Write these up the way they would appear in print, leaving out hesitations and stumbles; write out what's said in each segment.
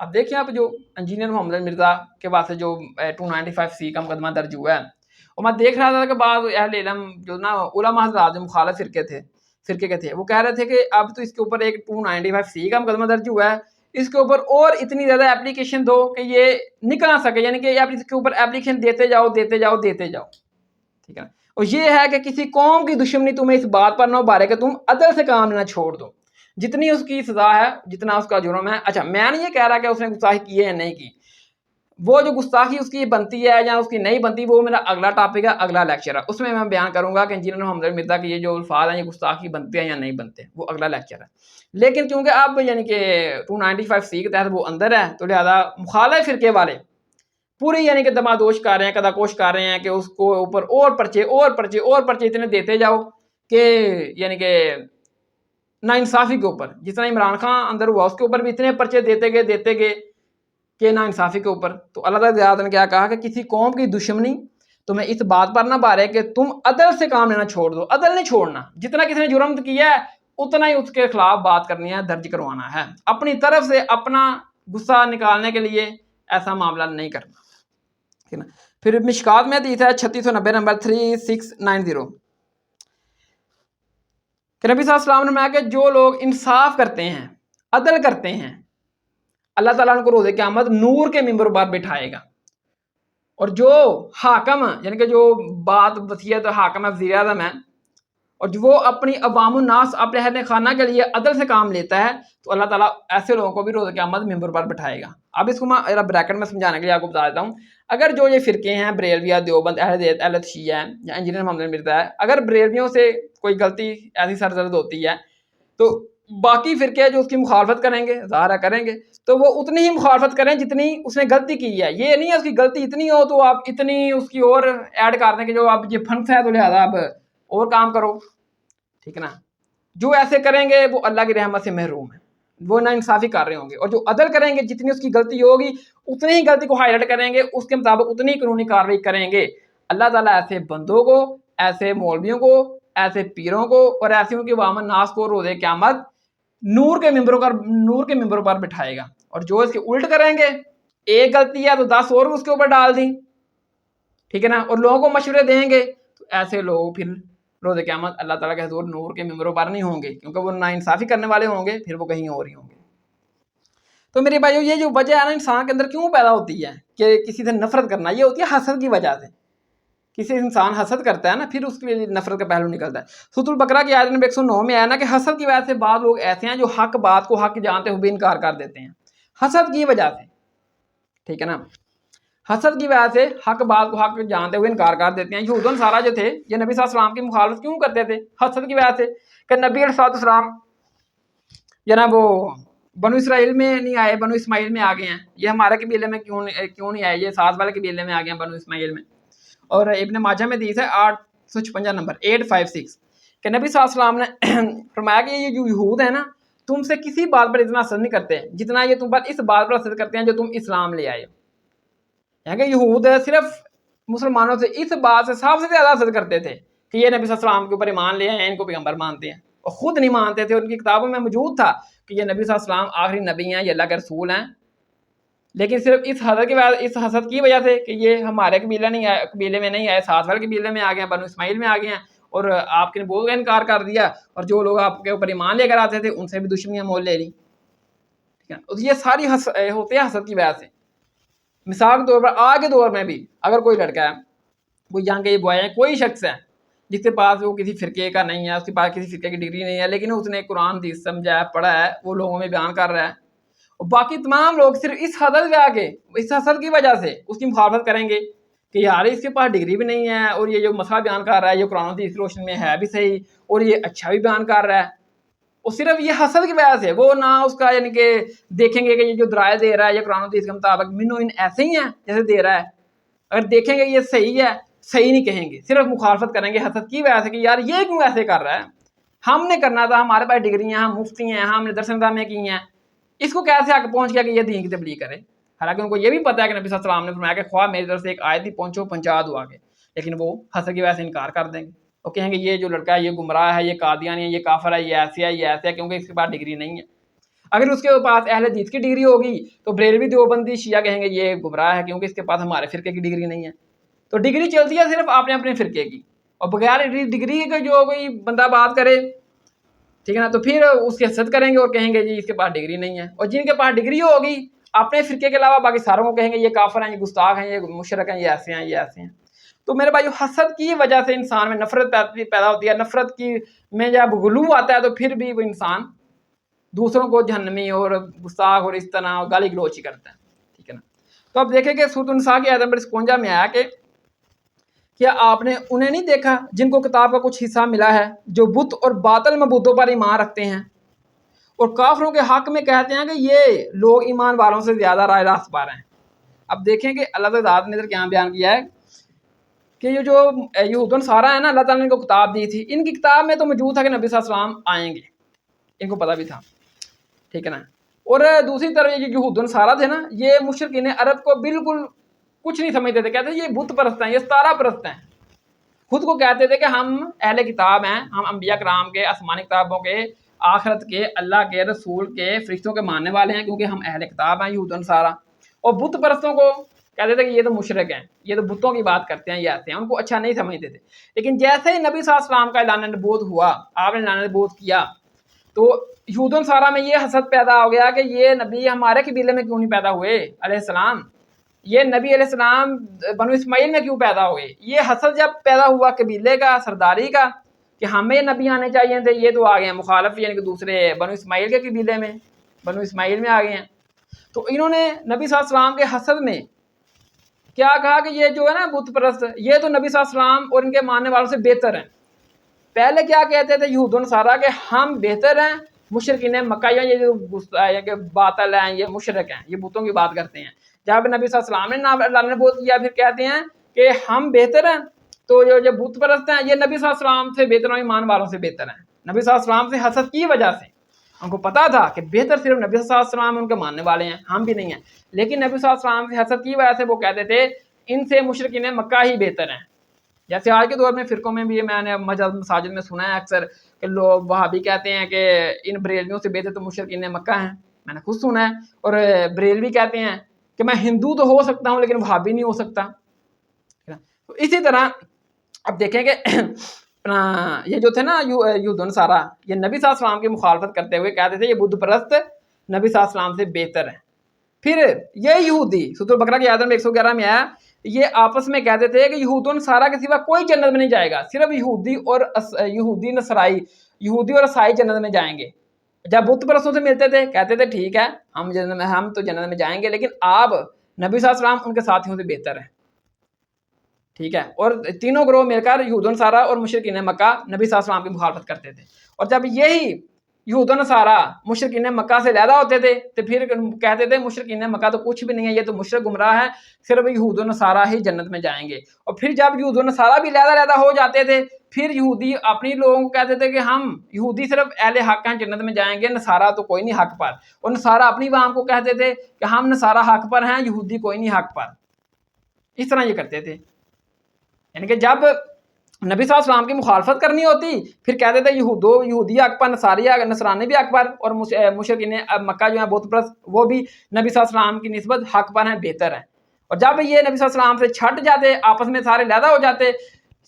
اب دیکھیں آپ جو انجینئر محمد مرزا کے واسطے جو 295C کا مقدمہ درج ہوا ہے، اور میں دیکھ رہا تھا کہ بعض اہل علم جو نا علماء حضرات جو مخالف فرقے کے تھے وہ کہہ رہے تھے کہ اب تو اس کے اوپر ایک 295C کا مقدمہ درج ہوا ہے، اس کے اوپر اور اتنی زیادہ اپلیکیشن دو کہ یہ نکل نہ سکے، یعنی کہ آپ اس کے اوپر اپلیکیشن دیتے جاؤ، ٹھیک ہے نا۔ اور یہ ہے کہ کسی قوم کی دشمنی تمہیں اس بات پر نہ ابھارے کہ تم عدل سے کام لینا چھوڑ دو، جتنی اس کی سزا ہے، جتنا اس کا جرم ہے۔ اچھا میں نہیں یہ کہہ رہا کہ اس نے گستاخی کی ہے یا نہیں کی، وہ جو گستاخی اس کی بنتی ہے یا اس کی نہیں بنتی وہ میرا اگلا ٹاپک ہے، اگلا لیکچر ہے، اس میں بیان کروں گا کہ انجینئر محمد مرزا کے یہ جو الفاظ ہیں یہ گستاخی بنتے ہیں یا نہیں بنتے، وہ اگلا لیکچر ہے۔ لیکن کیونکہ اب یعنی کہ 295C کے تحت وہ اندر ہے تو لہذا مخالف فرقے والے پوری یعنی کہ دمادوش کر رہے ہیں، قداکوش کر رہے ہیں کہ اس کو اوپر اور پرچے اتنے دیتے جاؤ کہ یعنی کہ ناانصافی کے اوپر، جتنا عمران خان اندر ہوا اس کے اوپر بھی اتنے پرچے دیتے گئے کہ ناانصافی کے اوپر۔ تو اللہ تعالیٰ نے کیا کہا کہ کسی قوم کی دشمنی تمہیں اس بات پر نہ بھارے کہ تم عدل سے کام لینا چھوڑ دو۔ عدل نہیں چھوڑنا، جتنا کسی نے جرم کیا ہے اتنا ہی اس کے خلاف بات کرنی ہے، درج کروانا ہے، اپنی طرف سے اپنا غصہ نکالنے کے لیے ایسا معاملہ نہیں کرنا، ٹھیک ہے نا۔ پھر مشکات میں حدیث ہے 3690 نمبر 3690 کہ نبی صلی اللہ علیہ وسلم نے فرمایا کہ جو لوگ انصاف کرتے ہیں، عدل کرتے ہیں، اللہ تعالیٰ ان کو روز قیامت نور کے ممبر پر بٹھائے گا، اور جو حاکم یعنی کہ جو بات وصیت حاکم ہے، وزیر اعظم ہے، اور جو وہ اپنی عوام الناس اپنے اہل خانہ کے لیے عدل سے کام لیتا ہے تو اللہ تعالیٰ ایسے لوگوں کو بھی روز قیامت ممبر پر بٹھائے گا۔ اب اس کو میں بریکٹ میں سمجھانے کے لیے آپ کو بتا دیتا ہوں، اگر جو یہ فرقے ہیں بریلویہ، دیوبند، اہل حدیث، اہل شیعہ ہے یا انجینئر محمد مرزا ہے، اگر بریلویوں سے کوئی غلطی ایسی سرزد ہوتی ہے تو باقی فرقے جو اس کی مخالفت کریں گے، ظاہر کریں گے، تو وہ اتنی ہی مخالفت کریں جتنی اس نے غلطی کی ہے۔ یہ نہیں ہے اس کی غلطی اتنی ہو تو آپ اتنی اس کی اور ایڈ کر دیں کہ جو آپ یہ پھنس ہے تو لہٰذا آپ اور کام کرو، ٹھیک ہے نا۔ جو ایسے کریں گے وہ اللہ کی رحمت سے محروم ہے، وہ نا انصافی کر رہے ہوں گے، اور جو عدل کریں گے جتنی اس کی غلطی ہوگی اتنی ہی غلطی کو ہائی لائٹ کریں گے، اس کے مطابق اتنی قانونی کارروائی کریں گے۔ اللہ تعالیٰ ایسے بندوں کو، ایسے مولویوں کو، ایسے پیروں کو اور ایسے ان کے عوام الناس کو روز قیامت نور کے ممبروں پر بٹھائے گا، اور جو اس کے الٹ کریں گے، ایک غلطی ہے تو 10 اور اس کے اوپر ڈال دیں، ٹھیک ہے نا، اور لوگوں کو مشورے دیں گے، تو ایسے لوگ پھر روز قیامت اللہ تعالیٰ کے حضور نور کے ممبروں پر نہیں ہوں گے، کیونکہ وہ ناانصافی کرنے والے ہوں گے، پھر وہ کہیں اور ہی ہوں گے۔ تو میرے بھائیو یہ جو وجہ ہے نا انسان کے اندر کیوں پیدا ہوتی ہے کہ کسی سے نفرت کرنا، یہ ہوتی ہے حسد کی وجہ سے۔ کسی انسان حسد کرتا ہے نا پھر اس کے لیے نفرت کا پہلو نکلتا ہے۔ سورۃ البقرہ کی آیت نمبر 109 میں آیا نا کہ حسد کی وجہ سے بعض لوگ ایسے ہیں جو حق بات کو حق جانتے ہوئے بھی انکار کر دیتے ہیں، حسد کی وجہ سے، ٹھیک ہے نا۔ حسد کی وجہ سے حق بات کو حق جانتے ہوئے انکار کر دیتے ہیں۔ یہود و نصارہ جو تھے یہ نبی صلی اللہ علیہ وسلم کی مخالفت کیوں کرتے تھے؟ حسد کی وجہ سے، کہ نبی علیہ السلام جناب وہ بنو اسرائیل میں نہیں آئے، بنو اسماعیل میں آ گئے ہیں، یہ ہمارے قبیلے میں کیوں نہیں آئے، یہ سعد والے قبیلے میں آ گئے ہیں بنو اسماعیل میں۔ اور ابن ماجہ میں حدیث ہے 856 نمبر 856 کہ نبی صلی اللہ علیہ وسلم نے فرمایا کہ یہ جو یہود ہیں نا تم سے کسی بات پر اتنا حسد نہیں کرتے جتنا یہ تم پر اس بات پر حسد کرتے ہیں جو تم اسلام لے آئے ہو۔ یعنی کہ یہود صرف مسلمانوں سے اس بات سے سب سے زیادہ حسد کرتے تھے کہ یہ نبی صلی اللہ علیہ وسلم کے اوپر ایمان لے آئے ہیں، ان کو پیغمبر مانتے ہیں، اور خود نہیں مانتے تھے۔ ان کی کتابوں میں موجود تھا کہ یہ نبی صلی اللہ علیہ وسلم آخری نبی ہیں، یہ اللہ کے رسول ہیں، لیکن صرف اس حسد کی وجہ سے کہ یہ ہمارے قبیلے میں نہیں آئے، ساتھ والے قبیلے میں آ گئے ہیں، بنو اسماعیل میں آ گئے ہیں، اور آپ کے نبوت کا انکار کر دیا، اور جو لوگ آپ کے اوپر ایمان لے کر آتے تھے ان سے بھی دشمنیاں مول لے لی، ٹھیک ہے۔ یہ ساری ہوتے ہیں حسد کی وجہ سے۔ مثال کے طور پر آج کے دور میں بھی اگر کوئی لڑکا ہے، کوئی یہاں کے بوائے ہیں، کوئی شخص ہے جس کے پاس وہ کسی فرقے کا نہیں ہے، اس کے پاس کسی فرقے کی ڈگری نہیں ہے، لیکن اس نے قرآن حدیث سمجھا ہے، پڑھا ہے، وہ لوگوں میں بیان کر رہا ہے، اور باقی تمام لوگ صرف اس حسد کی وجہ سے اس کی مخالفت کریں گے کہ یار اس کے پاس ڈگری بھی نہیں ہے، اور یہ جو مسئلہ بیان کر رہا ہے یہ قرآن حدیث کی روشنی میں ہے بھی صحیح، اور یہ اچھا بھی بیان کر رہا ہے، اور صرف یہ حسد کی وجہ سے وہ نہ اس کا یعنی کہ دیکھیں گے کہ یہ جو درائے دے رہا ہے یہ قرآن حدیث کے مطابق منو ان ایسے ہی ہیں جیسے دے رہا ہے، اگر دیکھیں گے یہ صحیح ہے، صحیح نہیں کہیں گے، صرف مخالفت کریں گے حسد کی وجہ سے کہ یار یہ کیوں ایسے کر رہا ہے، ہم نے کرنا تھا، ہمارے پاس ڈگری ہیں، ہم مفتی ہیں، ہم نے درس نظامیں کی ہیں، اس کو کیسے حق پہنچ گیا کہ یہ دین کی تبلیغ کرے؟ حالانکہ ان کو یہ بھی پتا ہے کہ نبی صلی اللہ علیہ وسلم نے فرمایا کہ خواہ میری طرف سے ایک آیت ہی پہنچا دو آگے، لیکن وہ حسد کی وجہ سے انکار کر دیں گے، وہ کہیں گے یہ جو لڑکا ہے یہ گمراہ ہے، یہ قادیانی ہے، یہ کافر ہے، یہ ایسے ہے، یہ ایسے ہے، کیونکہ اس کے پاس ڈگری نہیں ہے۔ اگر اس کے پاس اہل حدیث کی ڈگری ہوگی تو بریلوی دیوبندی شیعہ کہیں گے یہ گمراہ ہے کیونکہ اس کے پاس ہمارے فرقے کی ڈگری نہیں ہے. تو ڈگری چلتی ہے صرف آپ نے اپنے فرقے کی, اور بغیر ڈگری کے جو کوئی بندہ بات کرے ٹھیک ہے نا, تو پھر اس کی حسد کریں گے اور کہیں گے جی اس کے پاس ڈگری نہیں ہے. اور جن کے پاس ڈگری ہوگی اپنے فرقے کے علاوہ باقی ساروں کو کہیں گے یہ کافر ہیں, یہ گستاخ ہیں, یہ مشرک ہیں, یہ ایسے ہیں, یہ ایسے ہیں. تو میرے بھائیو حسد کی وجہ سے انسان میں نفرت پیدا ہوتی ہے. نفرت کی میں جب غلو آتا ہے تو پھر بھی وہ انسان دوسروں کو جہنمی اور گستاخ اور اس طرح گالی گلوچ ہی کرتا ہے. ٹھیک ہے نا. تو اب دیکھیں کہ سورۃ النساء کی آیت نمبر 51 میں آیا کہ کیا آپ نے انہیں نہیں دیکھا جن کو کتاب کا کچھ حصہ ملا ہے, جو بت اور باطل معبودوں پر ایمان رکھتے ہیں اور کافروں کے حق میں کہتے ہیں کہ یہ لوگ ایمان والوں سے زیادہ راہ راست پا رہے ہیں. اب دیکھیں کہ اللہ تعالیٰ نے ادھر کیا بیان کیا ہے کہ یہ جو یہود و نصارہ ہیں نا, اللہ تعالیٰ نے ان کو کتاب دی تھی, ان کی کتاب میں تو موجود تھا کہ نبی صلی اللہ علیہ وسلم آئیں گے, ان کو پتہ بھی تھا. ٹھیک ہے نا. اور دوسری طرف یہ یہود و نصارہ تھے نا, یہ مشرکین عرب کو بالکل کچھ نہیں سمجھتے تھے. کہتے تھے یہ بت پرست ہیں, یہ ستارہ پرست ہیں. خود کو کہتے تھے کہ ہم اہل کتاب ہیں, ہم انبیاء کرام کے, آسمانی کتابوں کے, آخرت کے, اللہ کے, رسول کے, فرشتوں کے ماننے والے ہیں کیونکہ ہم اہل کتاب ہیں یہود و نصارہ. اور بت پرستوں کو کہتے تھے کہ یہ تو مشرک ہیں, یہ تو بتوں کی بات کرتے ہیں, یہ آتے ہیں. ان کو اچھا نہیں سمجھتے تھے. لیکن جیسے ہی نبی صلی اللہ علیہ وسلم کا اعلان نبوت ہوا, آپ نے اعلان نبوت کیا, تو یہود و نصارہ میں یہ حسد پیدا ہو گیا کہ یہ نبی ہمارے قبیلے میں کیوں نہیں پیدا ہوئے علیہ السلام, یہ نبی علیہ السلام بنو اسماعیل میں کیوں پیدا ہوئے. یہ حسد جب پیدا ہوا قبیلے کا, سرداری کا, کہ ہمیں یہ نبی آنے چاہیے تھے, یہ تو آ گئے ہیں مخالف, یعنی کہ دوسرے بنو اسماعیل کے قبیلے میں, بنو اسماعیل میں آ گئے ہیں. تو انہوں نے نبی صلی اللہ علیہ وسلم کے حسد میں کیا کہا کہ یہ جو ہے نا بت پرست, یہ تو نبی صلی اللہ علیہ وسلم اور ان کے ماننے والوں سے بہتر ہیں. پہلے کیا کہتے تھے یہود و نصارہ کہ ہم بہتر ہیں مشرکین مکہ, یہ جو باطل ہیں, یہ مشرک ہیں, یہ بتوں کی بات کرتے ہیں. جب نبی صلی اللہ علیہ وسلم نے اللہ نے بہت کیا, پھر کہتے ہیں کہ ہم بہتر ہیں. تو جو بت پرست ہیں یہ نبی صلی اللہ علیہ وسلم سے بہتر ہیں, ایمان والوں سے بہتر ہیں. نبی صلی اللہ علیہ وسلم سے حسد کی وجہ سے ان کو پتا تھا کہ بہتر صرف نبی صلی اللہ علیہ وسلم ان کے ماننے والے ہیں, ہم بھی نہیں ہیں. لیکن نبی صلی اللہ علیہ وسلم سے حسد کی وجہ سے وہ کہتے تھے ان سے مشرکین مکہ ہی بہتر ہیں. جیسے آج کے دور میں فرقوں میں بھی میں نے مساجد میں سنا ہے اکثر کہ لوگ وہابی کہتے ہیں کہ ان بریلویوں سے بہتر تو مشرکین مکہ ہیں. میں نے خود سنا ہے. اور بریلوی کہتے ہیں کہ میں ہندو تو ہو سکتا ہوں لیکن وہابی نہیں ہو سکتا. تو اسی طرح اب دیکھیں کہ یہ جو تھے نا یہود و نصارہ, یہ نبی صلی اللہ علیہ وسلم کی مخالفت کرتے ہوئے کہتے تھے یہ بت پرست نبی صلی اللہ علیہ وسلم سے بہتر ہیں. پھر یہ یہودی سورۃ البقرہ کی آیت نمبر 111 میں آیا, یہ آپس میں کہتے تھے کہ یہود و نصارہ کے سوا کوئی جنت میں نہیں جائے گا, صرف یہودی اور عیسائی جنت میں جائیں گے. جب بت پرستوں سے ملتے تھے کہتے تھے ٹھیک ہے ہم تو جنت میں جائیں گے, لیکن آپ نبی صلی اللہ علیہ وسلم ان کے ساتھیوں سے بہتر ہیں. ٹھیک ہے. اور تینوں گروہ مل کر یہود و نصارہ اور مشرکین مکہ نبی صلی اللہ علیہ وسلم کی مخالفت کرتے تھے. اور جب یہی یہود و نصارہ مشرکین مکہ سے علیحدہ ہوتے تھے تو پھر کہتے تھے مشرکین مکہ تو کچھ بھی نہیں ہے, یہ تو مشرک گمراہ ہے, صرف یہود و نصارہ ہی جنت میں جائیں گے. اور پھر جب یہود و نصارہ بھی علیحدہ ہو جاتے تھے, پھر یہودی اپنی لوگوں کو کہتے تھے کہ ہم یہودی صرف اہل حق ہیں جنت میں جائیں گے, نصارہ تو کوئی نہیں حق پر. اور نصارہ اپنی عوام کو کہتے تھے کہ ہم نصارہ حق پر ہیں, یہودی کوئی نہیں حق پر. اس طرح یہ کرتے تھے. یعنی کہ جب نبی صلی اللہ علیہ وسلم کی مخالفت کرنی ہوتی پھر کہتے تھے یہودی حق پر, نصرانی بھی حق پر, اور مشرکین مکہ جو ہیں بت پرست وہ بھی نبی صلی اللہ علیہ وسلم کی نسبت حق پر ہیں, بہتر ہیں. اور جب یہ نبی صلی اللہ علیہ وسلم سے چھٹ جاتے, آپس میں سارے علیحدہ ہو جاتے,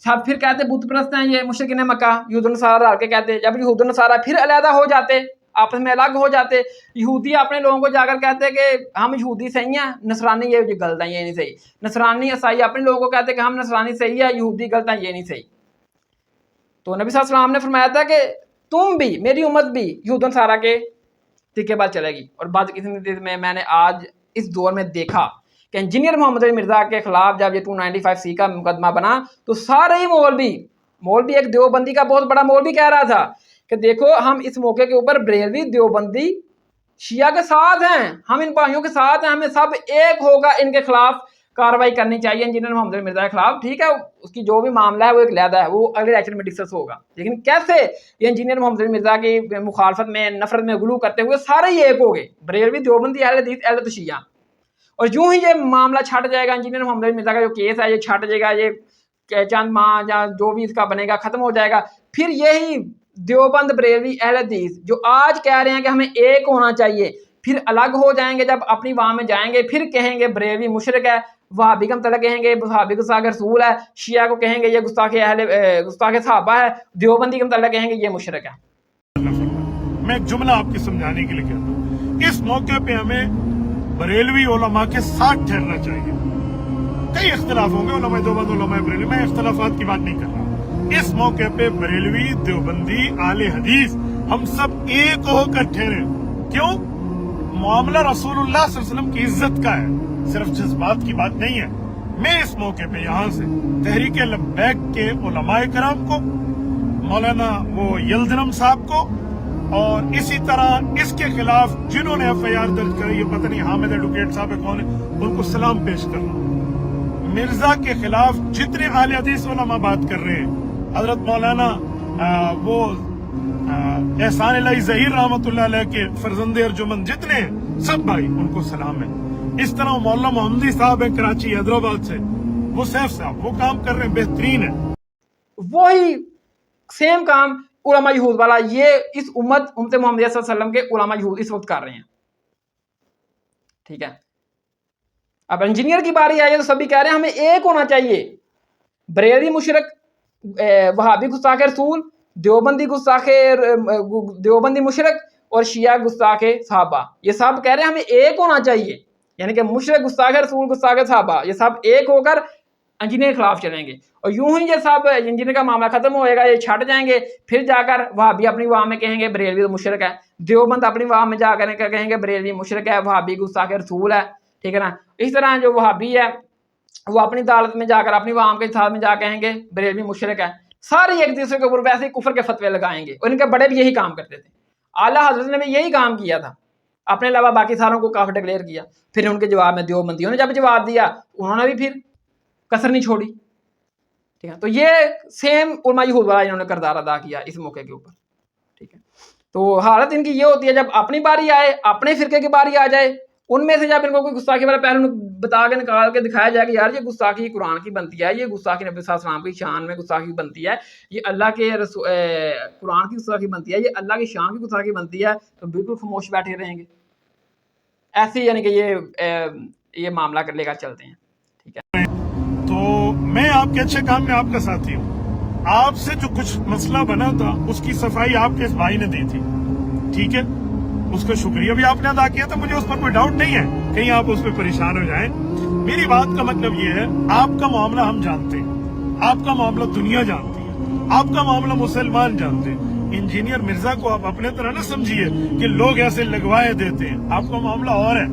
سب پھر کہتے بت پرست ہیں یہ مشرکین مکہ, یہود و نصارہ ڈال کے کہتے. جب یہود و نصارہ پھر علیحدہ ہو جاتے, آپس میں الگ ہو جاتے, یہودی اپنے لوگوں کو جا کر کہتے کہ ہم یہودی صحیح ہیں, نصرانی یہ غلط ہیں, یہ نہیں صحیح. نصرانی عیسائی اپنے لوگوں کو کہتے کہ ہم نصرانی صحیح ہے, یہودی غلط ہیں, یہ نہیں صحیح. تو نبی صلی اللہ علیہ وسلم نے فرمایا تھا کہ تم بھی, میری امت بھی یہود و نصارہ کے طریقے پر چلے گی. اور بعض قسم میں نے آج اس دور میں دیکھا کہ انجینئر محمد علی مرزا کے خلاف جب یہ 295C کا مقدمہ بنا تو سارے ہی مولوی ایک دیوبندی کا بہت بڑا مولوی کہہ رہا تھا کہ دیکھو ہم اس موقع کے اوپر بریلوی دیوبندی شیعہ کے ساتھ ہیں, ہم ان بھائیوں کے ساتھ ہیں, ہمیں سب ایک ہوگا ان کے خلاف کارروائی کرنی چاہیے انجینئر محمد علی مرزا کے خلاف. ٹھیک ہے, اس کی جو بھی معاملہ ہے وہ ایک علیحدہ ہے, وہ اگلے لیکچر میں ڈسکس ہوگا. لیکن کیسے یہ انجینئر محمد علی مرزا کی مخالفت میں, نفرت میں غلو کرتے ہوئے سارے ہی ایک ہو گئے, بریلوی دیوبندی اہل حدیث اہل شیعہ. اور یوں ہی یہ معاملہ چھٹ جائے گا, انجینئر محمد علی مرزا کا جو کیس ہے یہ چھٹ جائے گا, یہ چند ماہ یا جو بھی اس کا بنے گا ختم ہو جائے گا. پھر یہی دیوبند بریلوی اہل حدیث جو آج کہہ رہے ہیں کہ ہمیں ایک ہونا چاہیے، پھر الگ ہو جائیں گے، جب اپنی وہاں میں جائیں گے پھر کہیں گے بریلوی مشرک ہے، وہابی کا مطلب کہیں گے وہابی گستاخ رسول ہے، شیعہ کو کہیں گے یہ گستاخ صحابہ ہے، دیوبندی کا مطلب کہیں گے یہ مشرک ہے۔ میں ایک جملہ آپ کے سمجھانے کے لیے کہتا ہوں، اس موقع پہ ہمیں بریلوی علماء کے ساتھ ٹھہرنا چاہیے۔ کئی اختلاف ہوں گے، علماء دیوبند علماء بریلوی، میں اختلافات کی بات نہیں کر رہا۔ اس موقع پہ بریلوی دیوبندی اہل حدیث ہم سب ایک ہو کر ٹھہرے۔ کیوں؟ معاملہ رسول اللہ صلی اللہ علیہ وسلم کی عزت کا ہے، صرف جذبات کی بات نہیں ہے۔ میں اس موقع پہ یہاں سے تحریک لبیک کے علماء کرام کو، مولانا وہ یلدرم صاحب کو، اور اسی طرح اس کے خلاف جنہوں نے ایف آئی آر درج کرائی، یہ پتہ نہیں حامد ایڈوکیٹ صاحب کون ہے، ان کو سلام پیش کر رہا ہوں۔ مرزا کے خلاف جتنے اہل حدیث علماء بات کر رہے ہیں، حضرت مولانا وہ احسان الہی ظہیر رحمۃ اللہ علیہ کے فرزند ارجمند جتنے ہیں، سب بھائی ان کو سلام ہے۔ اس طرح مولانا محمدی صاحب ہیں کراچی حیدرآباد سے، وہ سیف صاحب وہ کام کر رہے ہیں، بہترین ہے۔ وہی سیم کام علماء یہود والا یہ اس امت محمدیہ صلی اللہ علیہ وسلم کے علماء یہود اس وقت کر رہے ہیں، ٹھیک ہے۔ اب انجینئر کی باری آئی ہے تو سبھی کہہ رہے ہیں ہمیں ایک ہونا چاہیے، بریلوی مشرک، وہابی گستاخ رسول، دیوبندی مشرک اور شیعہ گستاخ صحابہ، یہ سب کہہ رہے ہیں ہمیں ایک ہونا چاہیے، یعنی کہ مشرک، گستاخ رسول، گستاخ صحابہ یہ سب ایک ہو کر انجینئر کے خلاف چلیں گے، اور یوں ہی یہ سب انجینئر کا معاملہ ختم ہوئے گا، یہ چھٹ جائیں گے، پھر جا کر وہابی اپنی واہ میں کہیں گے بریلوی مشرک ہے، دیوبند اپنی واہ میں جا کر کہیں گے بریلوی مشرک ہے، وہابی گستاخ رسول ہے، ٹھیک ہے نا۔ اس طرح جو وہابی ہے وہ اپنی عدالت میں جا کر اپنی عوام کے ساتھ میں جا کہیں گے بریلوی مشرک ہے، سارے ایک دوسرے کے اوپر ویسے ہی کفر کے فتوے لگائیں گے، اور ان کے بڑے بھی یہی کام کرتے تھے، اعلیٰ حضرت نے بھی یہی کام کیا تھا، اپنے علاوہ باقی ساروں کو کافر ڈکلیئر کیا۔ پھر ان کے جواب میں دیوبندیوں نے جب جواب دیا انہوں نے بھی پھر کسر نہیں چھوڑی، ٹھیک ہے۔ تو یہ سیم علماء یہود والا انہوں نے کردار ادا کیا اس موقع کے اوپر، ٹھیک ہے۔ تو حالت ان کی یہ ہوتی ہے جب اپنی باری آئے، اپنے فرقے کی باری آ جائے، ان میں سے جب ان کو کوئی گستاخی والا پہلو بتا کے نکال کے دکھایا جائے کہ یار یہ گستاخی قرآن کی بنتی ہے، یہ گستاخی نبی صلی اللہ علیہ وسلم کی شان میں گستاخی بنتی ہے، یہ اللہ کے قرآن کی گستاخی بنتی ہے، یہ اللہ کی شان کی گستاخی بنتی ہے، تو بالکل خاموش بیٹھے رہیں گے، ایسے یعنی کہ یہ معاملہ کر لے کر چلتے ہیں، ٹھیک ہے۔ تو میں آپ کے اچھے کام میں آپ کا ساتھی ہوں، آپ سے جو کچھ مسئلہ بنا تھا اس کی صفائی آپ کے اس بھائی نے دی تھی، ٹھیک ہے، اس کا شکریہ بھی آپ نے ادا کیا تھا، مجھے اس پر کوئی ڈاؤٹ نہیں ہے، کہیں آپ اس پہ پریشان ہو جائیں۔ میری بات کا مطلب یہ ہے آپ کا معاملہ ہم جانتے ہیں، آپ کا معاملہ دنیا جانتی ہے، آپ کا معاملہ مسلمان جانتے ہیں۔ انجینئر مرزا کو آپ اپنے طرح نہ سمجھیے کہ لوگ ایسے لگوائے دیتے ہیں، آپ کا معاملہ اور ہے،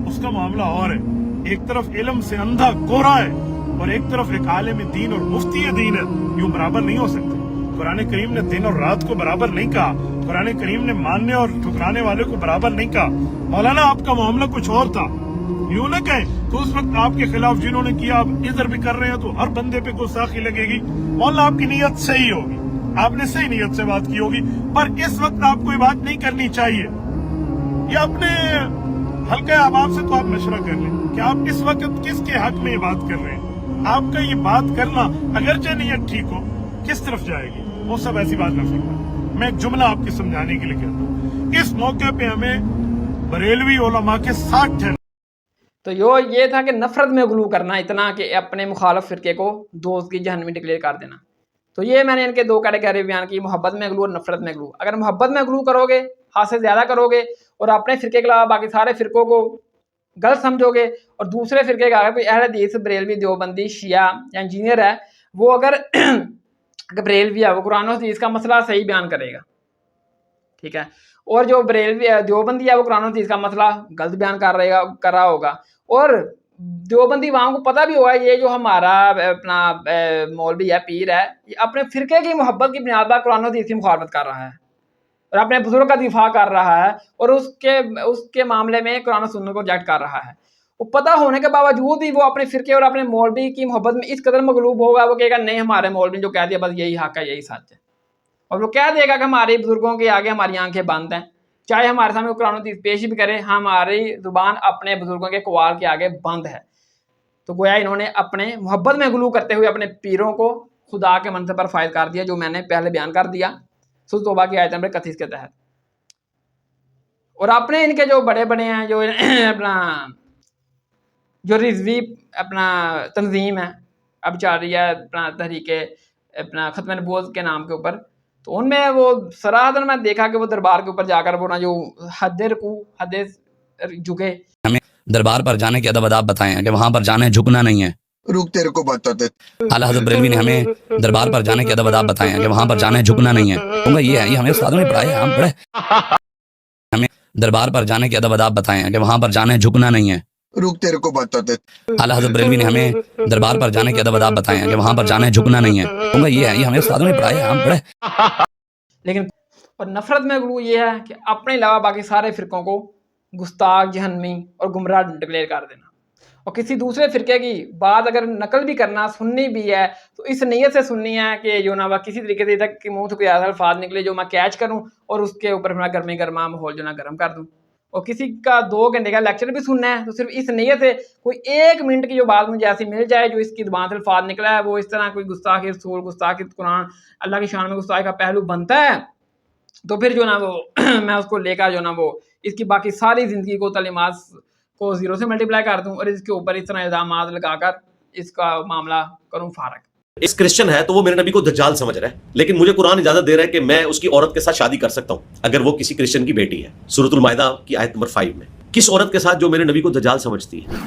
اس کا معاملہ اور ہے۔ ایک طرف علم سے اندھا گورا ہے اور ایک طرف ایک عالم دین اور مفتی دین ہے، یوں برابر نہیں ہو سکتے۔ قرآن کریم نے دن اور رات کو برابر نہیں کہا، قرآن کریم نے ماننے اور ٹھکرانے والے کو برابر نہیں کہا۔ مولانا آپ کا معاملہ کچھ اور تھا، یوں نہ کہیں تو اس وقت آپ کے خلاف جنہوں نے کیا آپ ادھر بھی کر رہے ہیں تو ہر بندے پہ گستاخی لگے گی۔ مولانا آپ کی نیت صحیح ہوگی، آپ نے صحیح نیت سے بات کی ہوگی، پر اس وقت آپ کو یہ بات نہیں کرنی چاہیے۔ یہ اپنے حلقہ احباب سے تو آپ مشورہ کر لیں کہ آپ اس وقت کس کے حق میں یہ بات کر رہے ہیں۔ آپ کا یہ بات کرنا اگرچہ نیت ٹھیک ہو کس طرف جائے گی، وہ سب ایسی بات نہ فرمائیں۔ میں ایک جملہ آپ کے سمجھانے کے لیے کہتا ہوں، اس موقع پہ ہمیں بریلوی علماء کے ساتھ ٹھہرنا۔ تو یہ تھا کہ نفرت میں غلو کرنا اتنا کہ اپنے مخالف فرقے کو دوست کی جہنمی ڈکلیئر کر دینا۔ تو یہ میں نے ان کے دو کیٹیگری بیان کی، محبت میں غلو اور نفرت میں غلو۔ اگر محبت میں غلو کرو گے، حد سے زیادہ کرو گے اور اپنے فرقے کے علاوہ باقی سارے فرقوں کو غلط سمجھو گے، اور دوسرے فرقے کا اگر کوئی اہل حدیث بریلوی دیوبندی شیعہ یا انجینئر ہے، وہ اگر بریلوی ہے وہ قرآن و حدیث کا مسئلہ صحیح بیان کرے گا، ٹھیک ہے، اور جو بریلوی دیوبندی ہے وہ قرآن و حدیث کا مسئلہ غلط بیان کر رہا ہوگا، اور دیوبندی وہاں کو پتہ بھی ہوگا یہ جو ہمارا اپنا مولوی ہے، پیر ہے، یہ اپنے فرقے کی محبت کی بنیاد پر قرآن و حدیث کی مخالفت کر رہا ہے اور اپنے بزرگ کا دفاع کر رہا ہے، اور اس کے معاملے میں قرآن و سنت کو ریجیکٹ کر رہا ہے۔ وہ پتہ ہونے کے باوجود بھی وہ اپنے فرقے اور اپنے مولوی کی محبت میں اس قدر مغلوب ہوگا، وہ کہے گا نہیں ہمارے مولوی نے جو کہہ دیا بس یہی حق ہے، یہی سچ ہے، اور وہ کہہ دے گا کہ ہمارے بزرگوں کے آگے ہماری آنکھیں بند ہیں، چاہے ہمارے سامنے قرآن و حدیث پیش بھی کرے، ہماری زبان اپنے بزرگوں کے قوال کے آگے بند ہے۔ تو گویا انہوں نے اپنے محبت میں غلو کرتے ہوئے اپنے پیروں کو خدا کے منصب پر فائز کر دیا، جو میں نے پہلے بیان کر دیا۔ سورۃ توبہ کی آیت نمبر 31 کے تحت. اور اپنے ان کے جو بڑے بڑے ہیں جو اپنا جو رضوی اپنا تنظیم ہے اب چل رہی ہے اپنا تحریک اپنا ختم نبوت کے نام کے اوپر، تو ان میں وہ صراحتاً میں دیکھا کہ وہ دربار کے اوپر جا کر وہ نا جو حد رکوع حد جھکے. ہمیں دربار پر جانے کے ادب اداب بتائے ہیں کہ وہاں پر جانا ہے جھکنا نہیں ہے. رک تیرے کو بتاتے. اعلیٰ حضرت بریلوی نے ہمیں دربار پر جانے کے ادب اداب بتائے ہیں کہ وہاں پر جانا ہے جھکنا نہیں ہے. کہوں گا یہ ہے، یہ ہمیں استادوں نے پڑھایا ہے، ہم پڑھے. ہمیں دربار پر جانے کے ادب اداب بتائے ہیں کہ وہاں پر جانا ہے جھکنا نہیں ہے. رک تیرے کو بتاتے. اعلیٰ حضرت بریلوی نے ہمیں دربار پر جانے کے ادب اداب بتائے ہیں کہ وہاں پر جانا ہے جھکنا نہیں ہے. کہوں گا یہ ہے، یہ ہمیں استادوں نے پڑھایا ہے، ہم پڑھے. لیکن اور نفرت میں غلو یہ ہے کہ اپنے علاوہ باقی سارے فرقوں کو گستاخ، جہنمی اور گمراہ ڈکلیئر کر دینا، اور کسی دوسرے فرقے کی بات اگر نقل بھی کرنا سننی بھی ہے تو اس نیت سے سننی ہے کہ جو نا وہ کسی طریقے سے تک کہ منہ سے کوئی ایسا الفاظ نکلے جو میں کیچ کروں اور اس کے اوپر میں گرمی گرما ماحول جو نا گرم کر دوں. اور کسی کا 2 گھنٹے کا لیکچر بھی سننا ہے تو صرف اس نیت سے کوئی 1 منٹ کی جو بات مجھے ایسی مل جائے جو اس کی زبان سے الفاظ نکلا ہے وہ اس طرح کوئی گستاخی رسول، گستاخی قرآن، اللہ کی شان میں گستاخی کا پہلو بنتا ہے، تو پھر جو نا وہ میں اس کو لے کر جو نا وہ اس کی باقی ساری زندگی کو تعلیمات کو 0 سے ملٹیپلائی کر دوں اور اس کے اوپر اس طرح الزامات لگا کر اس کا معاملہ کروں فارغ. اس کرسچن ہے تو وہ میرے نبی کو دجال سمجھ رہا ہے، لیکن مجھے قرآن اجازت دے رہا ہے کہ میں اس کی عورت کے ساتھ شادی کر سکتا ہوں اگر وہ کسی کرسچن کی بیٹی ہے. سورۃ المائدہ کی آیت نمبر 5 میں کس عورت کے ساتھ جو میرے نبی کو دجال سمجھتی ہے.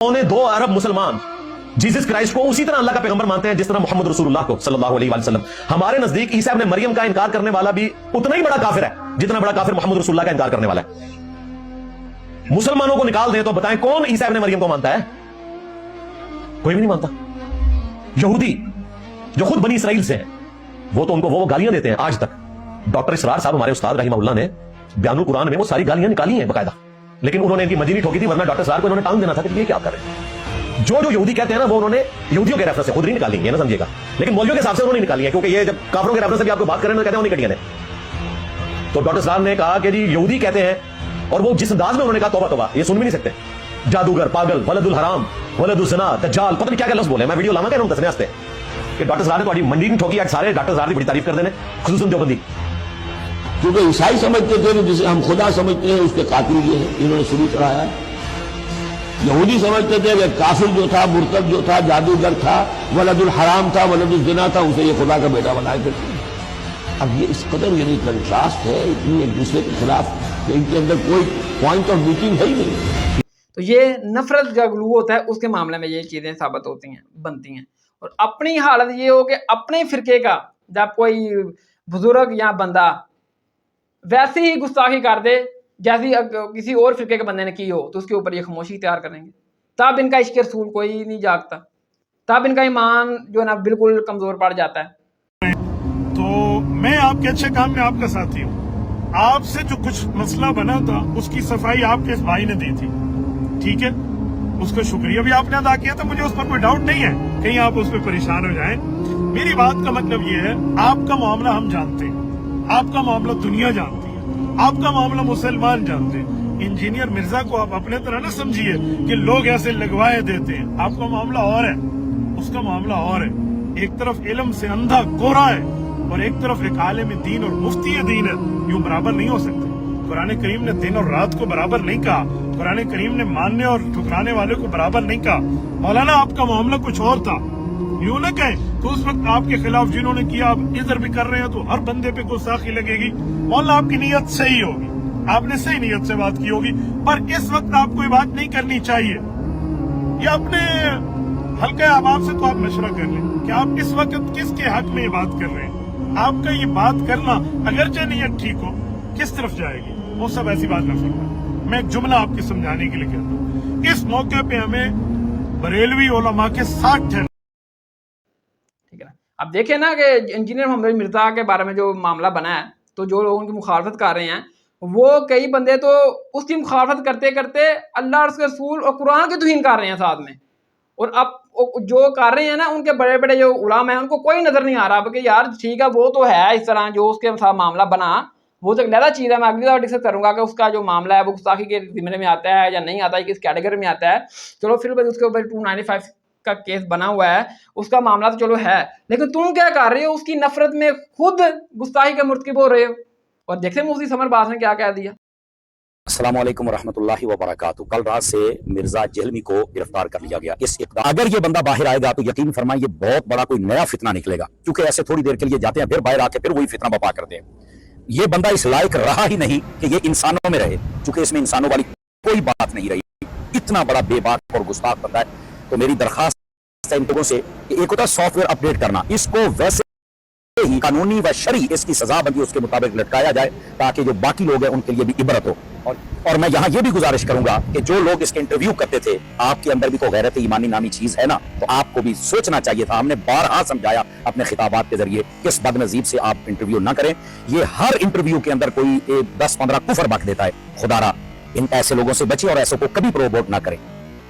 انہوں نے 2 ارب مسلمان جیزس کرائسٹ کو اسی طرح اللہ کا پیغمبر مانتے ہیں جس طرح محمد رسول اللہ کو صلی اللہ علیہ وسلم. ہمارے نزدیک عیسیٰ ابن مریم کا انکار کرنے والا بھی اتنا ہی بڑا کافر ہے جتنا بڑا کافر محمد رسول اللہ کا انکار کرنے والا ہے. مسلمانوں کو نکال دیں تو بتائیں کون عیسیٰ ابن مریم کو مانتا ہے؟ کوئی بھی نہیں مانتا. یہودی جو خود بنی اسرائیل سے ہیں وہ تو ان کو وہ گالیاں دیتے ہیں آج تک. ڈاکٹر اسرار صاحب ہمارے استاد رحمہ اللہ نے بیان القرآن میں وہ ساری گالیاں نکالی ہیں باقاعدہ، لیکن انہوں نے ان کی مجینی ٹھوکی تھی، ورنہ ڈاکٹر اسرار کو انہوں نے ٹانگ دینا تھا کہ یہ کیا کر رہے ہیں. جو یہودی کہتے ہیں نا وہ انہوں نے یہودیوں کے ریفرنس سے خود نہیں نکالی ہے، نہ سمجھیے گا، لیکن مولویوں کے حساب سے انہوں نے نکالی ہے، کیونکہ یہ جب کافروں کے ریفرنس سے بھی آپ کو بات کریں تو کہتے ہیں انہیں کٹیاں نے. تو ڈاکٹر اسرار نے کہا کہ جی یہودی کہتے ہیں، اور وہ جس انداز میں انہوں نے کہا توبہ توبہ یہ سن بھی نہیں سکتے. جادوگر، پاگل، ولد الحرام، ولد الزنا، دجال، پتہ نہیں کیا کیا لفظ بولے. میں ویڈیو لاما کہہ رہا ہوں دسنے واسطے کہ ڈاکٹر اسرار نے تھوڑی منڈی نہیں ٹھوکی. آج سارے ڈاکٹر اسرار کی بڑی تعریف کر دینے، خصوصاً دیوبندی. کیونکہ عیسائی سمجھتے تھے کہ جسے ہم خدا سمجھتے ہیں اس کے قاتل یہ ہیں، انہوں نے شروع کرایا. یہودی سمجھتے تھے کہ کافر جو تھا، مرتد جو تھا، جادوگر تھا، ولد الحرام تھا، ولد الزنا تھا، اسے یہ خدا کا بیٹا بنائے تھے. اب یہ اس قدر یعنی کنٹراسٹ ہے اتنی ایک دوسرے کے خلاف کہ ان کے اندر کوئی پوائنٹ آف میٹنگ ہے ہی نہیں. تو یہ نفرت کا غلو ہوتا ہے، اس کے معاملے میں یہ چیزیں ثابت ہوتی ہیں، بنتی ہیں. اور اپنی حالت یہ ہو کہ اپنے فرقے کا جب کوئی بزرگ یا بندہ ویسی ہی گستاخی کر دے جیسی کسی اور فرقے کے بندے نے کی ہو تو اس کے اوپر یہ خاموشی اختیار کریں گے. تب ان کا عشق رسول کوئی نہیں جاگتا، تب ان کا ایمان جو ہے نا بالکل کمزور پڑ جاتا ہے. تو میں آپ کے اچھے کام میں آپ کا ساتھی ہوں. آپ سے جو کچھ مسئلہ بنا تھا اس کی صفائی آپ کے اس بھائی نے دی تھی، ٹھیک ہے، اس کا شکریہ بھی آپ نے ادا کیا تھا. مجھے اس پر کوئی ڈاؤٹ نہیں ہے کہیں آپ اس پہ پریشان ہو جائیں. میری بات کا مطلب یہ ہے آپ کا معاملہ ہم جانتے ہیں، آپ کا معاملہ دنیا جانتی ہے، آپ کا معاملہ مسلمان جانتے ہیں. انجینئر مرزا کو آپ اپنے طرح نہ سمجھیے کہ لوگ ایسے لگوائے دیتے ہیں. آپ کا معاملہ اور ہے، اس کا معاملہ اور ہے. ایک طرف علم سے اندھا گورا ہے اور ایک طرف ایک عالم دین اور مفتی دین ہے. یوں برابر نہیں ہو سکتے. قرآن کریم نے دن اور رات کو برابر نہیں کہا. قرآن کریم نے ماننے اور ٹھکرانے والے کو برابر نہیں کہا. مولانا آپ کا معاملہ کچھ اور تھا، یوں نہ کہیں تو اس وقت آپ کے خلاف جنہوں نے کیا آپ ادھر بھی کر رہے ہیں تو ہر بندے پہ گستاخی لگے گی. مولانا آپ کی نیت صحیح ہوگی، آپ نے صحیح نیت سے بات کی ہوگی، پر اس وقت آپ کو یہ بات نہیں کرنی چاہیے. یہ اپنے حلقہ احباب سے تو آپ مشورہ کر لیں کہ آپ اس وقت کس کے حق میں یہ بات کر رہے ہیں. آپ کا یہ بات کرنا اگرچہ نیت ٹھیک ہو کس طرف جائے گی، وہ سب ایسی بات نہ فرمائیں. میں ایک جملہ آپ کے سمجھانے کے لیے کہتا ہوں. اس موقع پہ ہمیں بریلوی علماء کے ساتھ ٹھہرنا. ٹھیک ہے نا. اب دیکھیں نا کہ انجینئر محمد مرزا کے بارے میں جو معاملہ بنا ہے تو جو لوگ ان کی مخالفت کر رہے ہیں وہ کئی بندے تو اس کی مخالفت کرتے کرتے اللہ اور اس کے رسول اور قرآن کی توہین کر رہے ہیں ساتھ میں. اور اب جو کر رہے ہیں نا ان کے بڑے بڑے جو علماء ہیں ان کو کوئی نظر نہیں آ رہا کہ یار ٹھیک ہے وہ تو ہے اس طرح جو اس کے ساتھ معاملہ بنا وہ تو ایک علیحدہ چیز ہے. میں اگلی دفعہ ڈسکس کروں گا کہ اس کا جو معاملہ ہے وہ گستاخی کے ضمن میں آتا ہے یا نہیں آتا ہے، کس کیٹیگری میں آتا ہے. چلو پھر اس کے اوپر 295 کا کیس بنا ہوا ہے، اس کا معاملہ تو چلو ہے، لیکن تم کیا کر رہے ہو؟ اس کی نفرت میں خود گستاخی کے مرتکب ہو رہے ہو۔ اور دیکھتے ہیں مفتی سمر باز نے کیا کہہ دیا۔ السلام علیکم ورحمۃ اللہ وبرکاتہ۔ کل رات سے مرزا جہلمی کو گرفتار کر لیا گیا۔ اس اقدام اگر یہ بندہ باہر آئے گا تو یقین فرمائیں یہ بہت بڑا کوئی نیا فتنہ نکلے گا، کیونکہ ایسے تھوڑی دیر کے لیے جاتے ہیں پھر باہر آ کے پھر وہی فتنہ بپا کرتے ہیں۔ یہ بندہ اس لائق رہا ہی نہیں کہ یہ انسانوں میں رہے، چونکہ اس میں انسانوں والی کوئی بات نہیں رہی، اتنا بڑا بے باک اور گستاخ بندہ ہے۔ تو میری درخواست ہے ان لوگوں سے کہ ایک ہوتا ہے سافٹ ویئر اپڈیٹ کرنا، اس کو ویسے ہی قانونی و شرعی اس کی سزا بندی اس کے مطابق لٹکایا جائے تاکہ جو باقی لوگ ہیں ان کے لیے بھی عبرت ہو۔ اور میں یہاں یہ بھی گزارش کروں گا کہ جو لوگ اس کے انٹرویو کرتے تھے، آپ کے اندر بھی کوئی غیرت ایمانی نامی چیز ہے نا، تو آپ کو بھی سوچنا چاہیے تھا۔ ہم نے بارہا سمجھایا اپنے خطابات کے ذریعے کہ اس بد نصیب سے آپ انٹرویو نہ کریں۔ یہ ہر انٹرویو کے اندر کوئی 10-15 کفر بک دیتا ہے، خدا را ان ایسے لوگوں سے بچیں اور ایسوں کو کبھی پروووٹ نہ کریں۔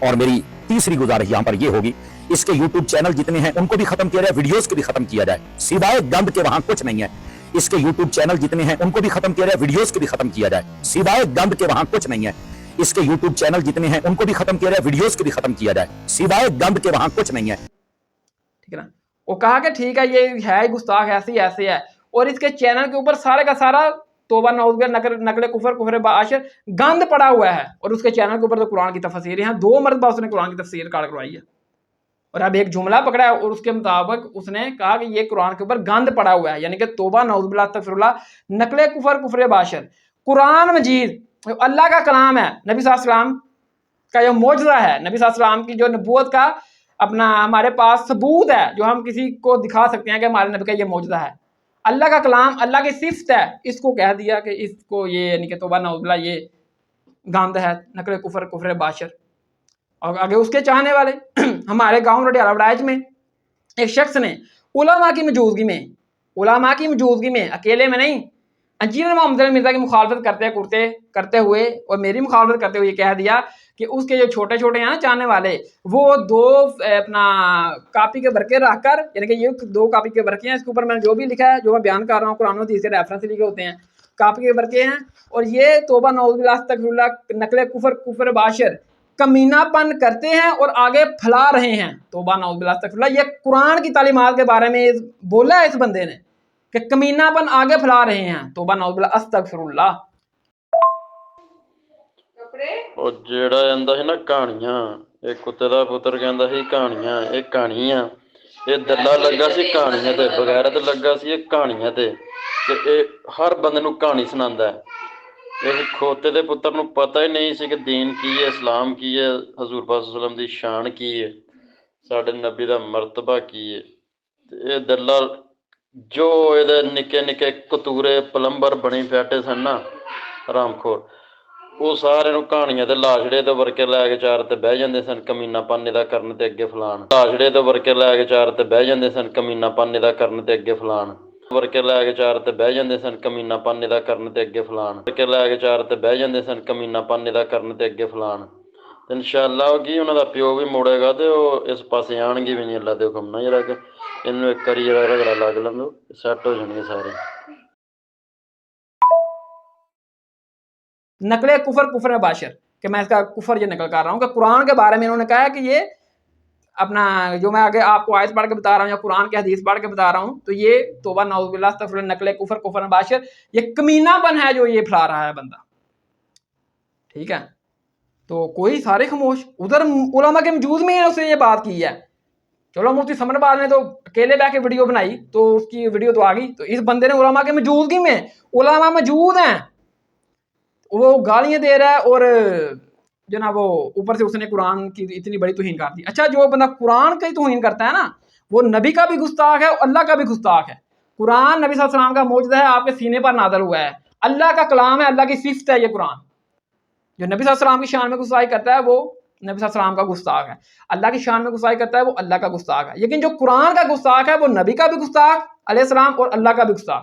اور میری تیسری گزارش یہاں پر یہ ہوگی، اس کے یوٹیوب چینل جتنے ہیں ان کو بھی ختم کیا جائے، ویڈیوز کو بھی ختم کیا جائے، سوائے گند کے وہاں کچھ نہیں ہے۔ اس کے یوٹیوب چینل جتنے ہیں ان کو بھی ختم کیا جائے، ویڈیوز کو بھی ختم کیا جائے، سوائے گند کے وہاں کچھ نہیں ہے۔ اس کے یوٹیوب چینل جتنے ہیں ان کو بھی ختم کیا جائے، ویڈیوز کو بھی ختم کیا جائے، سوائے گند کے وہاں کچھ نہیں ہے۔ ٹھیک ہے نا، وہ کہا کہ ٹھیک ہے یہ ہے گستاخ ایسے ہے، اور اس کے چینل کے اوپر سارے کا سارا توبہ نعوذ باللہ نقل کفر باشر گند پڑا ہوا ہے، اور اس کے چینل کے اوپر تو قرآن کی تفسیر ہے، 2 مرتبہ اس نے قرآن کی تفسیر کاٹ کروائی ہے، اور اب ایک جملہ پکڑا ہے اور اس کے مطابق اس نے کہا کہ یہ قرآن کے اوپر گند پڑا ہوا ہے، یعنی کہ توبہ نعوذ باللہ استغفر اللہ نقل کفر باشر۔ قرآن مجید اللہ کا کلام ہے، نبی صلی اللہ علیہ وسلم کا جو معجزہ ہے، نبی صلی اللہ علیہ وسلم کی جو نبوت کا اپنا ہمارے پاس ثبوت ہے، جو ہم کسی کو دکھا سکتے ہیں کہ ہمارے نبی کا یہ معجزہ ہے، اللہ کا کلام، اللہ کی صفت ہے، اس کو کہہ دیا کہ اس کو یہ یعنی کہ توبہ نعوذ باللہ یہ گند ہے، نقل کفر باشر۔ اور آگے اس کے چاہنے والے ہمارے گاؤں رڈیالہ وڑائچ میں ایک شخص نے علماء کی موجودگی میں اکیلے میں نہیں، انجینئر محمد علی مرزا کی مخالفت کرتے ہوئے اور میری مخالفت کرتے ہوئے یہ کہہ دیا کہ اس کے جو چھوٹے ہیں نا چاہنے والے، وہ 2 اپنا کاپی کے برقے رکھ کر، یعنی کہ یہ 2 کاپی کے برقے ہیں، اس کے اوپر میں نے جو بھی لکھا ہے، جو میں بیان کر رہا ہوں قرآن و حدیث کے ریفرنس لکھے ہوتے ہیں، کاپی کے برقے ہیں، اور یہ توبہ نعوذ باللہ استغفر اللہ نقل کفر باشر کمینہ پن کرتے ہیں اور آگے پھیلا رہے ہیں۔ توبہ نعوذ باللہ استغفر اللہ، یہ قرآن کی تعلیمات کے بارے میں بولا ہے اس بندے نے کہ کمینہ پن آگے پھیلا رہے ہیں۔ توبہ نعوذ باللہ استغفر اللہ۔ ਉਹ ਜਿਹੜਾ ਕਹਿੰਦਾ ਸੀ ਨਾ ਕਹਾਣੀਆਂ, ਇਹ ਕੁੱਤੇ ਦਾ ਪੁੱਤਰ ਕਹਿੰਦਾ ਸੀ ਕਹਾਣੀਆਂ, ਇਹ ਕਹਾਣੀਆਂ, ਇਹ ਦੱਲਾ ਲੱਗਾ ਸੀ ਕਹਾਣੀਆਂ ਤੇ, ਬਗੈਰਤ ਲੱਗਾ ਸੀ ਇਹ ਕਹਾਣੀਆਂ ਤੇ ਇਹ ਹਰ ਬੰਦੇ ਨੂੰ ਕਹਾਣੀ ਸੁਣਾਉਂਦਾ ਹੈ। ਇਸ ਖੋਤੇ ਦੇ ਪੁੱਤਰ ਨੂੰ ਪਤਾ ਹੀ ਨਹੀਂ ਸੀ ਕਿ ਦੀਨ ਕੀ ਹੈ, ਇਸਲਾਮ ਕੀ ਹੈ, ਹਜ਼ੂਰ ਪਾਕ ਸੱਲੱਲਾਹੁ ਅਲੈਹਿ ਵਸੱਲਮ ਦੀ ਸ਼ਾਨ ਕੀ ਹੈ, ਸਾਡੇ ਨਬੀ ਦਾ ਮਰਤਬਾ ਕੀ ਹੈ। ਤੇ ਇਹ ਦੱਲਾ ਜੋ ਇਹਦੇ ਨਿੱਕੇ ਨਿੱਕੇ ਕਤੂਰੇ ਪਲੰਬਰ ਬਣੀ ਬੈਠੇ ਸਨ ਨਾ ਹਰਾਮਖੋਰ, ਉਹ ਸਾਰਿਆਂ ਨੂੰ ਕਹਾਣੀਆਂ ਤੇ ਲਾਸ਼ੜੇ ਤੋਂ ਵਰਕੇ ਲੈ ਕੇ ਚਾਰ ਤੇ ਬਹਿ ਜਾਂਦੇ ਸਨ ਕਮੀਨਾ ਪਾਨੇ ਦਾ ਕਰਨ ਤੇ ਅੱਗੇ ਫਲਾਣ। ਲਾਸ਼ੜੇ ਤੋਂ ਵਰਕੇ ਲੈ ਕੇ ਚਾਰ ਤੇ ਬਹਿ ਜਾਂਦੇ ਸਨ ਕਮੀਨਾ ਪਾਨੇ ਦਾ ਕਰਨ ਤੇ ਅੱਗੇ ਫਲਾਣ। ਵਰਕੇ ਲੈ ਕੇ ਚਾਰ ਤੇ ਬਹਿ ਜਾਂਦੇ ਸਨ ਕਮੀਨਾ ਪਾਨੇ ਦਾ ਕਰਨ ਤੇ ਅੱਗੇ ਫਲਾਣ। ਵਰਕੇ ਲੈ ਕੇ ਚਾਰ ਤੇ ਬਹਿ ਜਾਂਦੇ ਸਨ ਕਮੀਨਾ ਪਾਨੇ ਦਾ ਕਰਨ ਤੇ ਅੱਗੇ ਫਲਾਣ। ਤੇ ਇਨਸ਼ਾਅੱਲਾ ਕੀ ਉਹਨਾਂ ਦਾ ਪਿਓ ਵੀ ਮੁੜੇਗਾ ਤੇ ਉਹ ਇਸ ਪਾਸੇ ਆਣਗੇ ਵੀ ਨਹੀਂ ਅੱਲਾ ਦੇ ਹੁਕਮ ਨਾਲ। ਜਿਹੜਾ ਕਿ ਇਹਨੂੰ ਇੱਕ ਵਾਰੀ ਜਿਹੜਾ ਰਗੜਾ ਲੱਗ ਲੈਂਦੋ ਸੈੱਟ ਹੋ ਜਾਣਗੇ ਸਾਰੇ। نقل کفر باشر کہ میں اس کا کفر یہ نقل کر رہا ہوں کہ قرآن کے بارے میں انہوں نے کہا کہ یہ اپنا جو میں آگے آپ کو آیت پڑھ کے بتا رہا ہوں یا قرآن کی حدیث پڑھ کے بتا رہا ہوں، تو یہ توبہ نعوذ باللہ استغفر اللہ نقل کفر باشر یہ کمینہ پن ہے جو یہ پھیلا رہا ہے بندہ۔ ٹھیک ہے، تو کوئی سارے خاموش، ادھر علماء کے موجود میں اس نے یہ بات کی ہے۔ چلو مفتی سمر باز نے تو اکیلے بیٹھ کے ویڈیو بنائی تو اس کی ویڈیو تو آ گئی، تو اس بندے نے علماء کے موجودگی میں، علماء موجود ہیں، وہ گالیاں دے رہا ہے اور جناب وہ اوپر سے اس نے قرآن کی اتنی بڑی توہین کر دی۔ اچھا، جو بندہ قرآن کی توہین کرتا ہے نا، وہ نبی کا بھی گستاخ ہے اور اللہ کا بھی گستاخ ہے۔ قرآن نبی صلی اللہ علیہ وسلم کا معجزہ ہے، آپ کے سینے پر نازل ہوا ہے، اللہ کا کلام ہے، اللہ کی صفت ہے یہ قرآن۔ جو نبی صلی اللہ علیہ وسلم کی شان میں گستاخی کرتا ہے وہ نبی صلی اللہ علیہ وسلم کا گستاخ ہے، اللہ کی شان میں گستاخی کرتا ہے وہ اللہ کا گستاخ ہے۔ لیکن جو قرآن کا گستاخ ہے وہ نبی کا بھی گستاخ علیہ السلام اور اللہ کا بھی گستاخ۔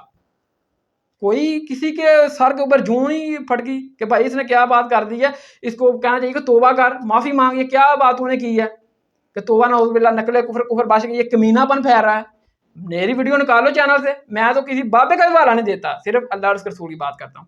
کوئی کسی کے سر کے اوپر جوں ہی پھٹ گئی کہ بھائی اس نے کیا بات کر دی ہے، اس کو کہنا چاہیے کہ توبہ کر، معافی مانگ، یہ کیا بات انہوں نے کی ہے کہ توبہ نعوذ باللہ نقل کفر باشر، یہ کمینہ پن پھیل رہا ہے۔ میری ویڈیو نکالو چینل سے، میں تو کسی بابے کا حوالہ نہیں دیتا، صرف اللہ اور اس کے رسول کی بات کرتا ہوں۔